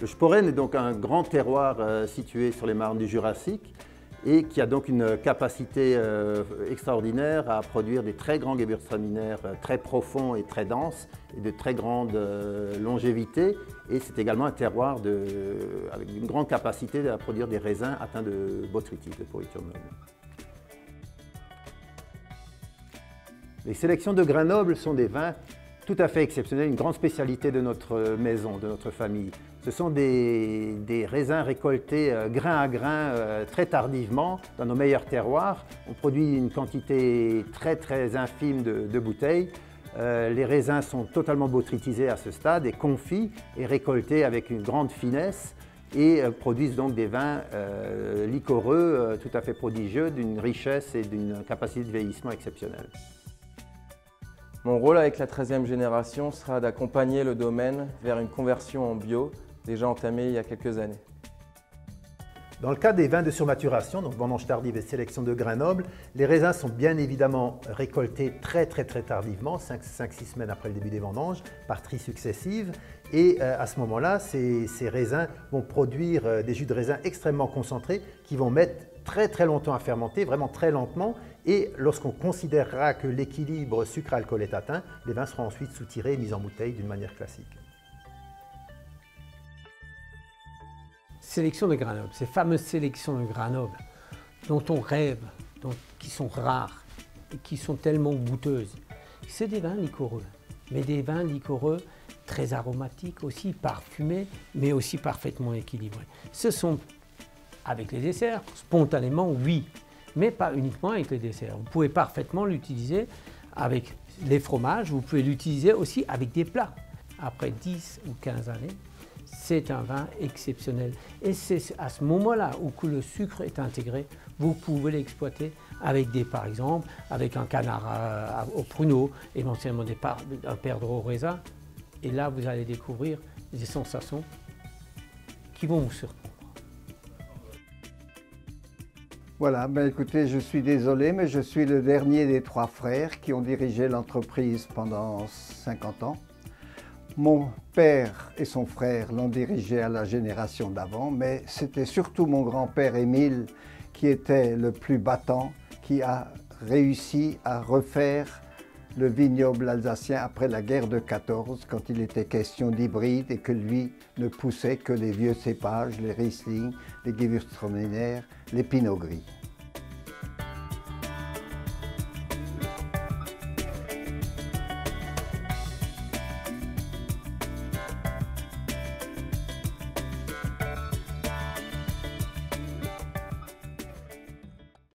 Le Sporène est donc un grand terroir situé sur les marnes du Jurassique et qui a donc une capacité extraordinaire à produire des très grands gewürztraminer très profonds et très denses et de très grande longévité. Et c'est également un terroir avec une grande capacité à produire des raisins atteints de botrytis, de pourriture noble. Les sélections de grains nobles sont des vins tout à fait exceptionnels, une grande spécialité de notre maison, de notre famille. Ce sont des raisins récoltés grain à grain très tardivement dans nos meilleurs terroirs. On produit une quantité très infime de bouteilles. Les raisins sont totalement botrytisés à ce stade et confits et récoltés avec une grande finesse et produisent donc des vins liquoreux tout à fait prodigieux, d'une richesse et d'une capacité de vieillissement exceptionnelle. Mon rôle avec la 13e génération sera d'accompagner le domaine vers une conversion en bio, déjà entamée il y a quelques années. Dans le cas des vins de surmaturation, donc vendange tardive et sélection de grains nobles, les raisins sont bien évidemment récoltés très tardivement, 5-6 semaines après le début des vendanges, par tri successives. Et à ce moment-là, ces raisins vont produire des jus de raisin extrêmement concentrés qui vont mettre très longtemps à fermenter, vraiment très lentement. Et lorsqu'on considérera que l'équilibre sucre-alcool est atteint, les vins seront ensuite soutirés et mis en bouteille d'une manière classique. Sélection de grains nobles, ces fameuses sélections de grains nobles dont on rêve, qui sont rares et qui sont tellement goûteuses, c'est des vins liquoreux, mais des vins liquoreux très aromatiques aussi, parfumés, mais aussi parfaitement équilibrés. Ce sont, avec les desserts, spontanément, oui, mais pas uniquement avec les desserts. Vous pouvez parfaitement l'utiliser avec les fromages, vous pouvez l'utiliser aussi avec des plats. Après 10 ou 15 années, c'est un vin exceptionnel. Et c'est à ce moment-là où le sucre est intégré, vous pouvez l'exploiter avec par exemple, avec un canard au pruneau, éventuellement un perdreau au raisin. Et là, vous allez découvrir des sensations qui vont vous surprendre. Voilà, ben écoutez, je suis désolé, mais je suis le dernier des 3 frères qui ont dirigé l'entreprise pendant 50 ans. Mon père et son frère l'ont dirigé à la génération d'avant, mais c'était surtout mon grand-père Émile qui était le plus battant, qui a réussi à refaire le vignoble alsacien après la guerre de 14, quand il était question d'hybride et que lui ne poussait que les vieux cépages, les Riesling, les Gewürztraminer, les Pinot Gris.